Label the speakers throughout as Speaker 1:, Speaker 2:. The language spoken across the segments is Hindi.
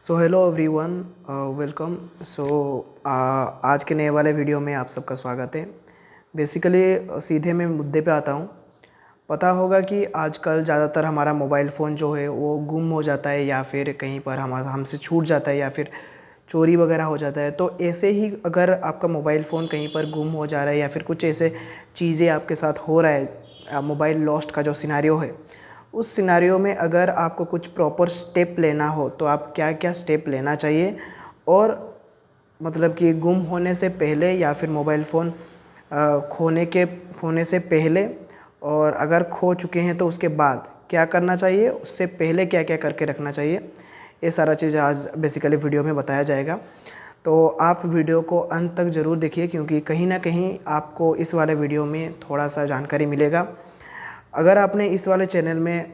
Speaker 1: So hello everyone, welcome. आज के नए वाले वीडियो में आप सबका स्वागत है। बेसिकली सीधे मैं मुद्दे पे आता हूँ। पता होगा कि आजकल ज़्यादातर हमारा मोबाइल फ़ोन जो है वो गुम हो जाता है या फिर कहीं पर हमसे छूट जाता है या फिर चोरी वगैरह हो जाता है। तो ऐसे ही अगर आपका मोबाइल फ़ोन कहीं पर गुम हो जा रहा है या फिर कुछ ऐसे चीज़ें आपके साथ हो रहा है, मोबाइल लॉस्ट का जो सिनेरियो है, उस सिनेरियो में अगर आपको कुछ प्रॉपर स्टेप लेना हो तो आप क्या क्या स्टेप लेना चाहिए। और मतलब कि गुम होने से पहले या फिर मोबाइल फ़ोन खोने से पहले, और अगर खो चुके हैं तो उसके बाद क्या करना चाहिए, उससे पहले क्या क्या करके रखना चाहिए, ये सारा चीज़ आज बेसिकली वीडियो में बताया जाएगा। तो आप वीडियो को अंत तक ज़रूर देखिए, क्योंकि कहीं ना कहीं आपको इस वाले वीडियो में थोड़ा सा जानकारी मिलेगा। अगर आपने इस वाले चैनल में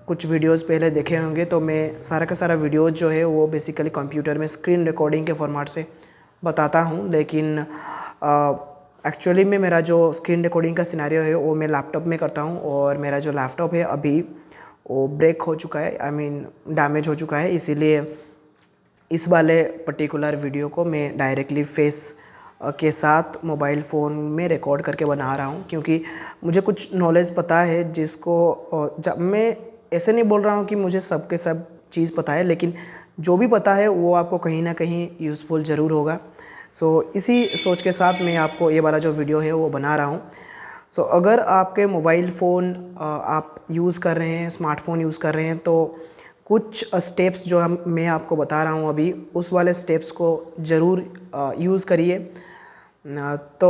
Speaker 1: कुछ वीडियोस पहले देखे होंगे तो मैं सारा का सारा वीडियोस जो है वो बेसिकली कंप्यूटर में स्क्रीन रिकॉर्डिंग के फॉर्मेट से बताता हूँ, लेकिन एक्चुअली में मेरा जो स्क्रीन रिकॉर्डिंग का सिनेरियो है वो मैं लैपटॉप में करता हूँ, और मेरा जो लैपटॉप है अभी वो ब्रेक हो चुका है, आई मीन डैमेज हो चुका है। इसीलिए इस वाले पर्टिकुलर वीडियो को मैं डायरेक्टली फेस के साथ मोबाइल फ़ोन में रिकॉर्ड करके बना रहा हूँ, क्योंकि मुझे कुछ नॉलेज पता है जिसको जब मैं ऐसे नहीं बोल रहा हूँ कि मुझे सब के सब चीज़ पता है, लेकिन जो भी पता है वो आपको कहीं ना कहीं यूज़फुल ज़रूर होगा। इसी सोच के साथ मैं आपको ये वाला जो वीडियो है वो बना रहा हूँ। अगर आपके मोबाइल फ़ोन आप यूज़ कर रहे हैं, स्मार्टफ़ोन यूज़ कर रहे हैं, तो कुछ स्टेप्स जो मैं आपको बता रहा हूँ अभी, उस वाले स्टेप्स को ज़रूर यूज़ करिए। तो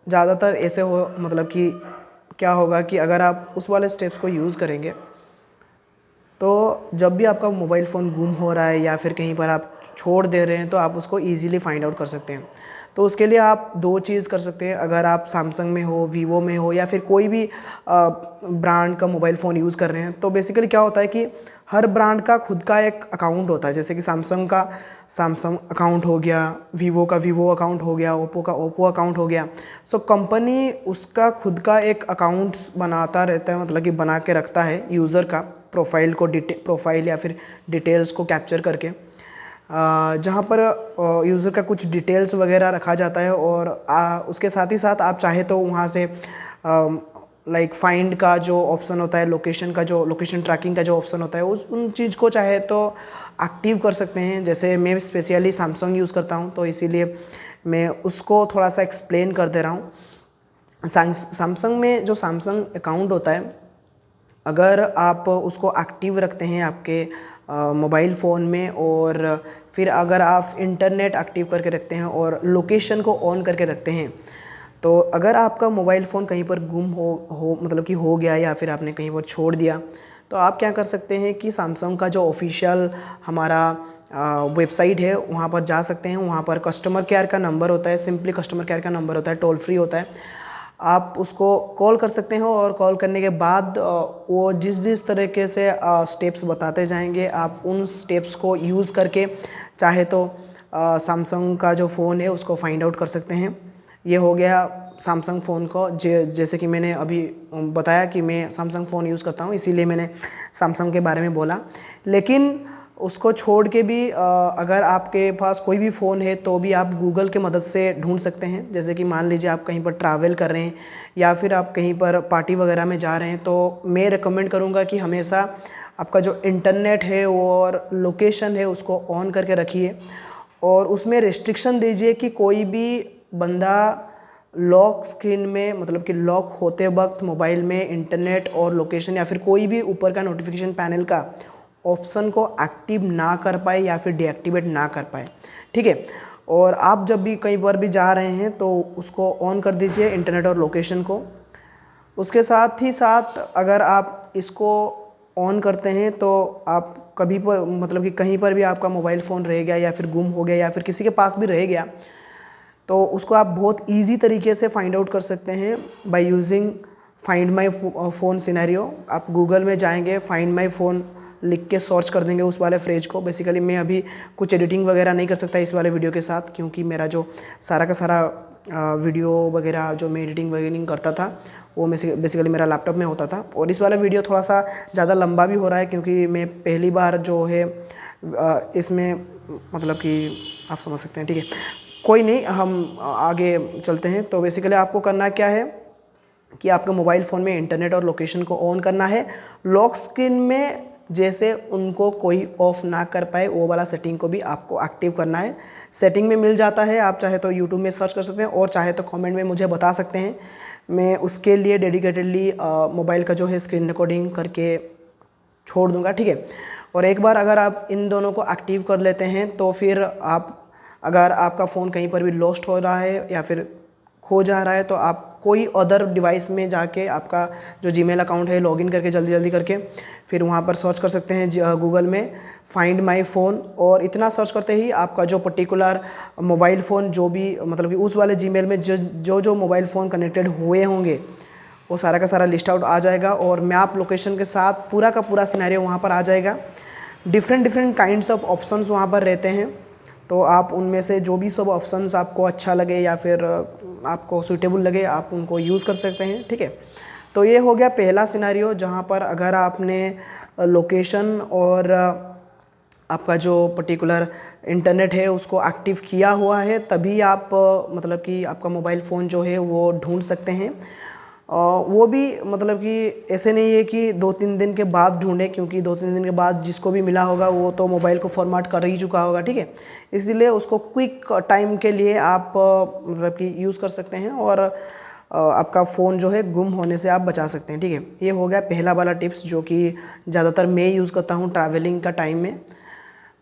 Speaker 1: ज़्यादातर ऐसे हो मतलब कि क्या होगा कि अगर आप उस वाले स्टेप्स को यूज़ करेंगे तो जब भी आपका मोबाइल फ़ोन गुम हो रहा है या फिर कहीं पर आप छोड़ दे रहे हैं तो आप उसको ईज़िली फाइंड आउट कर सकते हैं। तो उसके लिए आप 2 चीज़ कर सकते हैं। अगर आप सैमसंग में हो, वीवो में हो या फिर कोई भी ब्रांड का मोबाइल फ़ोन यूज़ कर रहे हैं, तो बेसिकली क्या होता है कि हर ब्रांड का खुद का एक अकाउंट होता है। जैसे कि सैमसंग का सैमसंग अकाउंट हो गया, वीवो का वीवो अकाउंट हो गया, ओप्पो का ओप्पो अकाउंट हो गया। कंपनी उसका खुद का एक अकाउंट्स बनाता रहता है, मतलब कि बना के रखता है यूज़र का प्रोफाइल या फिर डिटेल्स को कैप्चर करके, जहाँ पर यूज़र का कुछ डिटेल्स वगैरह रखा जाता है। और उसके साथ ही साथ आप चाहे तो वहाँ से लाइक फाइंड का जो ऑप्शन होता है, लोकेशन ट्रैकिंग का जो ऑप्शन होता है, उन चीज़ को चाहे तो एक्टिव कर सकते हैं। जैसे मैं स्पेशली सैमसंग यूज़ करता हूँ, तो इसीलिए मैं उसको थोड़ा सा एक्सप्लेन कर दे रहा हूँ। सैमसंग में जो सैमसंग अकाउंट होता है, अगर आप उसको एक्टिव रखते हैं आपके मोबाइल फ़ोन में, और फिर अगर आप इंटरनेट एक्टिव करके रखते हैं और लोकेशन को ऑन करके रखते हैं, तो अगर आपका मोबाइल फ़ोन कहीं पर गुम हो मतलब कि हो गया या फिर आपने कहीं पर छोड़ दिया, तो आप क्या कर सकते हैं कि सैमसंग का जो ऑफिशियल हमारा वेबसाइट है वहाँ पर जा सकते हैं। वहाँ पर कस्टमर केयर का नंबर होता है, सिंपली कस्टमर केयर का नंबर होता है, टोल फ्री होता है। आप उसको कॉल कर सकते हो, और कॉल करने के बाद वो जिस जिस तरीके से स्टेप्स बताते जाएंगे, आप उन स्टेप्स को यूज़ करके चाहे तो सैमसंग का जो फ़ोन है उसको फाइंड आउट कर सकते हैं। ये हो गया सैमसंग फ़ोन को। जैसे कि मैंने अभी बताया कि मैं सैमसंग फ़ोन यूज़ करता हूँ, इसीलिए मैंने सैमसंग के बारे में बोला। लेकिन उसको छोड़ के भी अगर आपके पास कोई भी फ़ोन है तो भी आप गूगल के मदद से ढूंढ सकते हैं। जैसे कि मान लीजिए आप कहीं पर ट्रैवल कर रहे हैं या फिर आप कहीं पर पार्टी वगैरह में जा रहे हैं, तो मैं रिकमेंड करूँगा कि हमेशा आपका जो इंटरनेट है और लोकेशन है उसको ऑन करके रखिए, और उसमें रिस्ट्रिक्शन दीजिए कि कोई भी बंदा लॉक स्क्रीन में, मतलब कि लॉक होते वक्त मोबाइल में इंटरनेट और लोकेशन या फिर कोई भी ऊपर का नोटिफिकेशन पैनल का ऑप्शन को एक्टिव ना कर पाए या फिर डीएक्टिवेट ना कर पाए। ठीक है। और आप जब भी कहीं पर भी जा रहे हैं तो उसको ऑन कर दीजिए, इंटरनेट और लोकेशन को। उसके साथ ही साथ अगर आप इसको ऑन करते हैं तो आप कभी पर मतलब कि कहीं पर भी आपका मोबाइल फ़ोन रह गया या फिर गुम हो गया या फिर किसी के पास भी रह गया, तो उसको आप बहुत इजी तरीके से फाइंड आउट कर सकते हैं by using find my phone scenario. आप गूगल में जाएंगे, फाइंड माय फ़ोन लिख के सर्च कर देंगे उस वाले फ्रेज को। बेसिकली मैं अभी कुछ एडिटिंग वगैरह नहीं कर सकता इस वाले वीडियो के साथ, क्योंकि मेरा जो सारा का सारा वीडियो वगैरह जो मैं एडिटिंग वगैरह करता था वो बेसिकली मेरा लैपटॉप में होता था। और इस वाला वीडियो थोड़ा सा ज़्यादा लंबा भी हो रहा है, क्योंकि मैं पहली बार जो है इसमें मतलब कि आप समझ सकते हैं, ठीक है। कोई नहीं, हम आगे चलते हैं। तो बेसिकली आपको करना क्या है कि आपके मोबाइल फ़ोन में इंटरनेट और लोकेशन को ऑन करना है। लॉक स्क्रीन में जैसे उनको कोई ऑफ ना कर पाए वो वाला सेटिंग को भी आपको एक्टिव करना है। सेटिंग में मिल जाता है, आप चाहे तो यूट्यूब में सर्च कर सकते हैं और चाहे तो कमेंट में मुझे बता सकते हैं। मैं उसके लिए डेडिकेटेडली मोबाइल का जो है स्क्रीन रिकॉर्डिंग करके छोड़ दूंगा, ठीक है। और एक बार अगर आप इन दोनों को एक्टिव कर लेते हैं तो फिर आप, अगर आपका फ़ोन कहीं पर भी लॉस्ट हो रहा है या फिर खो जा रहा है तो आप कोई अदर डिवाइस में जाके आपका जो जीमेल अकाउंट है लॉगिन करके जल्दी जल्दी करके फिर वहाँ पर सर्च कर सकते हैं गूगल में फाइंड माई फ़ोन। और इतना सर्च करते ही आपका जो पर्टिकुलर मोबाइल फ़ोन जो भी मतलब कि उस वाले जीमेल में जो मोबाइल फ़ोन कनेक्टेड हुए होंगे वो सारा का सारा लिस्ट आउट आ जाएगा और मैप लोकेशन के साथ पूरा का पूरा सिनेरियो वहाँ पर आ जाएगा। डिफरेंट काइंड्स ऑफ ऑप्शंस वहाँ पर रहते हैं, तो आप उनमें से जो भी सब ऑप्शंस आपको अच्छा लगे या फिर आपको सूटेबल लगे आप उनको यूज़ कर सकते हैं, ठीक है। तो ये हो गया पहला सिनेरियो जहाँ पर अगर आपने लोकेशन और आपका जो पर्टिकुलर इंटरनेट है उसको एक्टिव किया हुआ है तभी आप मतलब कि आपका मोबाइल फ़ोन जो है वो ढूंढ सकते हैं। वो भी मतलब कि ऐसे नहीं है कि 2-3 दिन के बाद ढूंढें, क्योंकि 2-3 दिन के बाद जिसको भी मिला होगा वो तो मोबाइल को फॉर्मेट कर ही चुका होगा, ठीक है। इसलिए उसको क्विक टाइम के लिए आप मतलब कि यूज़ कर सकते हैं और आपका फ़ोन जो है गुम होने से आप बचा सकते हैं, ठीक है। ये हो गया पहला वाला टिप्स जो कि ज़्यादातर मैं यूज़ करता हूँ ट्रैवलिंग का टाइम में।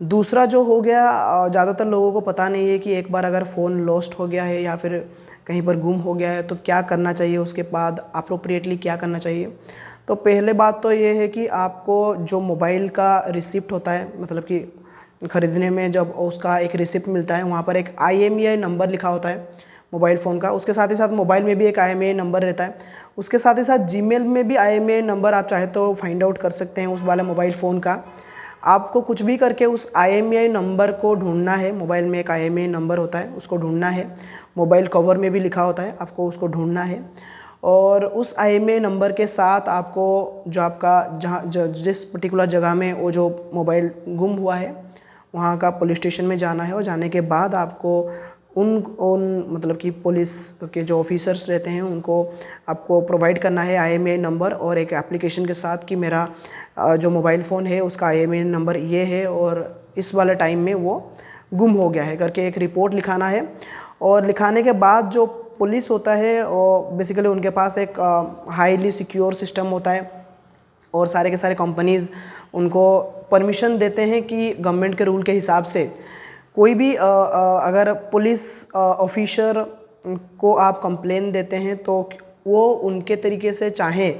Speaker 1: दूसरा जो हो गया, ज़्यादातर लोगों को पता नहीं है कि एक बार अगर फ़ोन लॉस्ट हो गया है या फिर कहीं पर गुम हो गया है तो क्या करना चाहिए, उसके बाद अप्रोप्रिएटली क्या करना चाहिए। तो पहले बात तो ये है कि आपको जो मोबाइल का रिसिप्ट होता है, मतलब कि ख़रीदने में जब उसका एक रिसिप्ट मिलता है वहाँ पर एक IMEI नंबर लिखा होता है मोबाइल फ़ोन का। उसके साथ ही साथ मोबाइल में भी एक IMEI नंबर रहता है। उसके साथ ही साथ जीमेल में भी IMEI नंबर आप चाहे तो फाइंड आउट कर सकते हैं उस वाले मोबाइल फ़ोन का। आपको कुछ भी करके उस IMEI नंबर को ढूंढना है। मोबाइल में एक IMEI नंबर होता है, उसको ढूंढना है। मोबाइल कवर में भी लिखा होता है, आपको उसको ढूंढना है। और उस IMEI नंबर के साथ आपको जो आपका जिस पर्टिकुलर जगह में वो जो मोबाइल गुम हुआ है वहाँ का पुलिस स्टेशन में जाना है और जाने के बाद आपको उन मतलब कि पुलिस के जो ऑफिसर्स रहते हैं उनको आपको प्रोवाइड करना है IMEI नंबर और एक एप्लीकेशन के साथ कि मेरा जो मोबाइल फ़ोन है उसका IMEI नंबर ये है और इस वाले टाइम में वो गुम हो गया है करके एक रिपोर्ट लिखाना है। और लिखाने के बाद जो पुलिस होता है और बेसिकली उनके पास एक हाईली सिक्योर सिस्टम होता है और सारे के सारे कंपनीज़ उनको परमिशन देते हैं कि गवर्नमेंट के रूल के हिसाब से कोई भी अगर पुलिस ऑफिसर को आप कंप्लेन देते हैं तो वो उनके तरीके से चाहें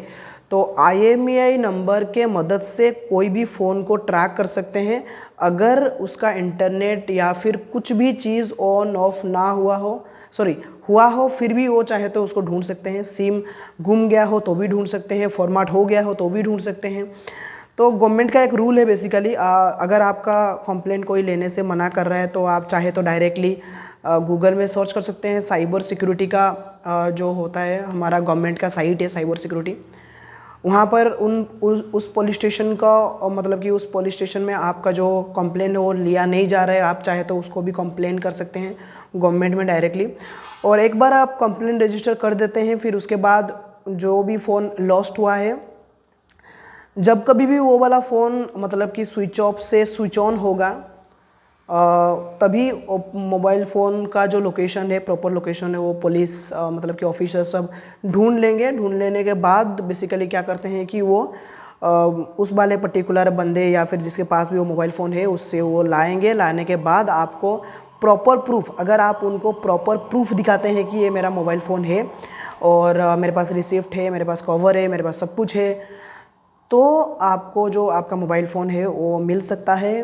Speaker 1: तो IMEI नंबर के मदद से कोई भी फ़ोन को ट्रैक कर सकते हैं। अगर उसका इंटरनेट या फिर कुछ भी चीज़ ऑन ऑफ ना हुआ हो फिर भी वो चाहे तो उसको ढूंढ सकते हैं। सिम गुम गया हो तो भी ढूंढ सकते हैं, फॉर्मेट हो गया हो तो भी ढूंढ सकते हैं। तो गवर्नमेंट का एक रूल है बेसिकली, अगर आपका कंप्लेंट कोई लेने से मना कर रहा है तो आप चाहे तो डायरेक्टली गूगल में सर्च कर सकते हैं। साइबर सिक्योरिटी का जो होता है हमारा गवर्नमेंट का साइट है साइबर सिक्योरिटी, वहाँ पर उस पुलिस स्टेशन का मतलब कि उस पुलिस स्टेशन में आपका जो कंप्लेन है वो लिया नहीं जा रहा है, आप चाहे तो उसको भी कंप्लेन कर सकते हैं गवर्नमेंट में डायरेक्टली। और एक बार आप कंप्लेन रजिस्टर कर देते हैं फिर उसके बाद जो भी फ़ोन लॉस्ट हुआ है जब कभी भी वो वाला फ़ोन मतलब कि स्विच ऑफ से स्विच ऑन होगा तभी मोबाइल फ़ोन का जो लोकेशन है प्रॉपर लोकेशन है वो पुलिस मतलब कि ऑफिसर सब ढूंढ लेंगे। ढूंढ लेने के बाद बेसिकली क्या करते हैं कि वो उस वाले पर्टिकुलर बंदे या फिर जिसके पास भी वो मोबाइल फ़ोन है उससे वो लाएंगे। लाने के बाद आपको प्रॉपर प्रूफ, अगर आप उनको प्रॉपर प्रूफ दिखाते हैं कि ये मेरा मोबाइल फ़ोन है और मेरे पास रिसिप्ट है, मेरे पास कवर है, मेरे पास सब कुछ है, तो आपको जो आपका मोबाइल फ़ोन है वो मिल सकता है।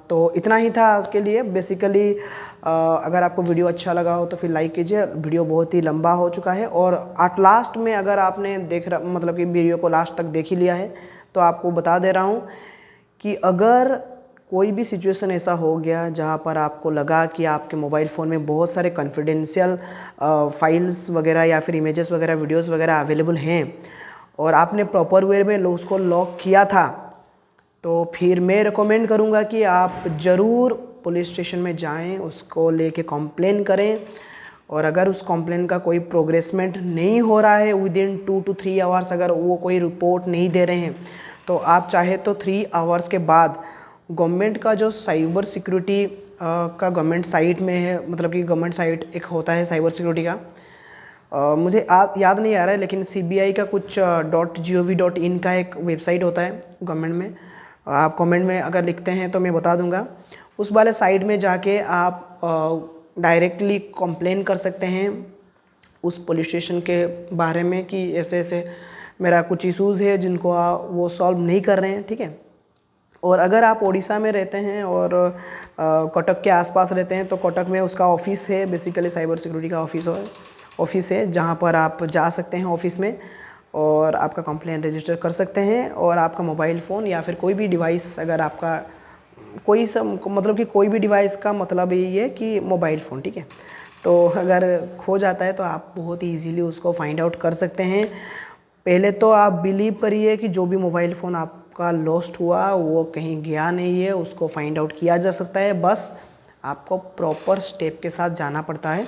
Speaker 1: तो इतना ही था आज के लिए। बेसिकली अगर आपको वीडियो अच्छा लगा हो तो फिर लाइक कीजिए। वीडियो बहुत ही लंबा हो चुका है और एट लास्ट में अगर आपने मतलब कि वीडियो को लास्ट तक देख ही लिया है तो आपको बता दे रहा हूँ कि अगर कोई भी सिचुएशन ऐसा हो गया जहाँ पर आपको लगा कि आपके मोबाइल फ़ोन में बहुत सारे कॉन्फिडेंशियल फाइल्स वगैरह या फिर इमेजेस वगैरह वीडियोस वगैरह अवेलेबल हैं और आपने प्रॉपर वे में उसको लॉक किया था तो फिर मैं रिकमेंड करूँगा कि आप ज़रूर पुलिस स्टेशन में जाएं, उसको लेके कंप्लेन करें। और अगर उस कंप्लेन का कोई प्रोग्रेसमेंट नहीं हो रहा है विदिन 2 to 3 आवर्स, अगर वो कोई रिपोर्ट नहीं दे रहे हैं, तो आप चाहे तो 3 आवर्स के बाद गवर्नमेंट का जो साइबर सिक्योरिटी का गवर्नमेंट साइट में है, मतलब कि गवर्नमेंट साइट एक होता है साइबर सिक्योरिटी का, मुझे याद नहीं आ रहा है, लेकिन CBI का कुछ .gov.in का एक वेबसाइट होता है गवर्नमेंट में। आप कमेंट में अगर लिखते हैं तो मैं बता दूंगा। उस वाले साइट में जाके आप डायरेक्टली कंप्लेन कर सकते हैं उस पुलिस स्टेशन के बारे में कि ऐसे ऐसे मेरा कुछ इश्यूज़ है जिनको वो सॉल्व नहीं कर रहे हैं, ठीक है। और अगर आप उड़ीसा में रहते हैं और कटक के आसपास रहते हैं तो कटक में उसका ऑफिस है, बेसिकली साइबर सिक्योरिटी का ऑफिस है जहाँ पर आप जा सकते हैं ऑफिस में और आपका कंप्लेंट रजिस्टर कर सकते हैं। और आपका मोबाइल फ़ोन या फिर कोई भी डिवाइस, अगर आपका कोई सब मतलब कि कोई भी डिवाइस का मतलब यही है कि मोबाइल फ़ोन, ठीक है। तो अगर खो जाता है तो आप बहुत ईजीली उसको फाइंड आउट कर सकते हैं। पहले तो आप बिलीव करिए कि जो भी मोबाइल फ़ोन आपका लॉस्ट हुआ वो कहीं गया नहीं है, उसको फाइंड आउट किया जा सकता है। बस आपको प्रॉपर स्टेप के साथ जाना पड़ता है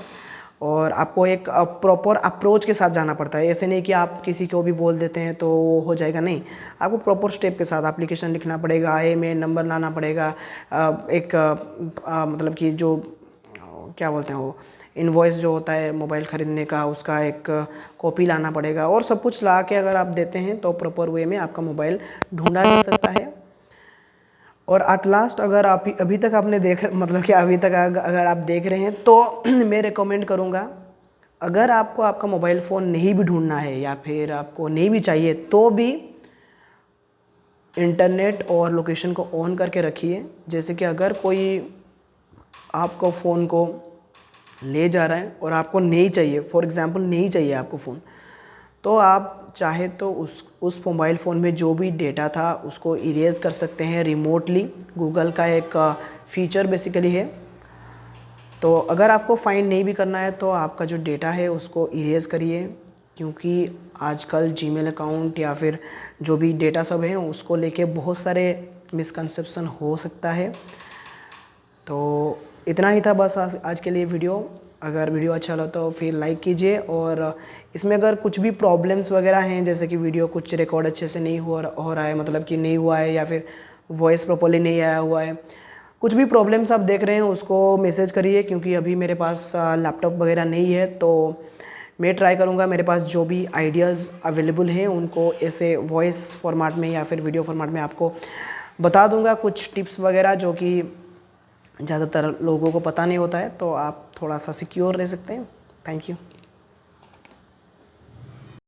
Speaker 1: और आपको एक प्रॉपर अप्रोच के साथ जाना पड़ता है। ऐसे नहीं कि आप किसी को भी बोल देते हैं तो हो जाएगा, नहीं। आपको प्रॉपर स्टेप के साथ एप्लीकेशन लिखना पड़ेगा, IMEI नंबर लाना पड़ेगा, मतलब कि जो क्या बोलते हैं वो इनवॉइस जो होता है मोबाइल ख़रीदने का, उसका एक कॉपी लाना पड़ेगा। और सब कुछ ला के अगर आप देते हैं तो प्रॉपर वे में आपका मोबाइल ढूंढा जा सकता है। और एट लास्ट अगर आप अभी तक आपने मतलब कि अभी तक अगर आप देख रहे हैं तो मैं रिकमेंड करूँगा, अगर आपको आपका मोबाइल फ़ोन नहीं भी ढूंढना है या फिर आपको नहीं भी चाहिए तो भी इंटरनेट और लोकेशन को ऑन करके रखिए। जैसे कि अगर कोई आपको फ़ोन को ले जा रहा है और आपको नहीं चाहिए, फॉर एग्ज़ाम्पल नहीं चाहिए आपको फ़ोन, तो आप चाहे तो उस मोबाइल फ़ोन में जो भी डेटा था उसको इरेज़ कर सकते हैं रिमोटली। गूगल का एक फ़ीचर बेसिकली है। तो अगर आपको फाइंड नहीं भी करना है तो आपका जो डेटा है उसको इरेज़ करिए, क्योंकि आजकल जीमेल अकाउंट या फिर जो भी डेटा सब है उसको लेके बहुत सारे मिसकंसेप्शन हो सकता है। तो इतना ही था बस आज के लिए वीडियो। अगर वीडियो अच्छा लगा तो फिर लाइक कीजिए। और इसमें अगर कुछ भी प्रॉब्लम्स वगैरह हैं, जैसे कि वीडियो कुछ रिकॉर्ड अच्छे से नहीं हो रहा है, मतलब कि नहीं हुआ है या फिर वॉइस प्रॉपर्ली नहीं आया हुआ है, कुछ भी प्रॉब्लम्स आप देख रहे हैं उसको मैसेज करिए, क्योंकि अभी मेरे पास लैपटॉप वगैरह नहीं है। तो मैं ट्राई करूँगा मेरे पास जो भी आइडियाज़ अवेलेबल हैं उनको ऐसे वॉइस फॉर्मेट में या फिर वीडियो फॉर्मेट में आपको बता दूँगा, कुछ टिप्स वगैरह जो कि ज़्यादातर लोगों को पता नहीं होता है, तो आप थोड़ा सा सिक्योर रह सकते हैं। Thank you.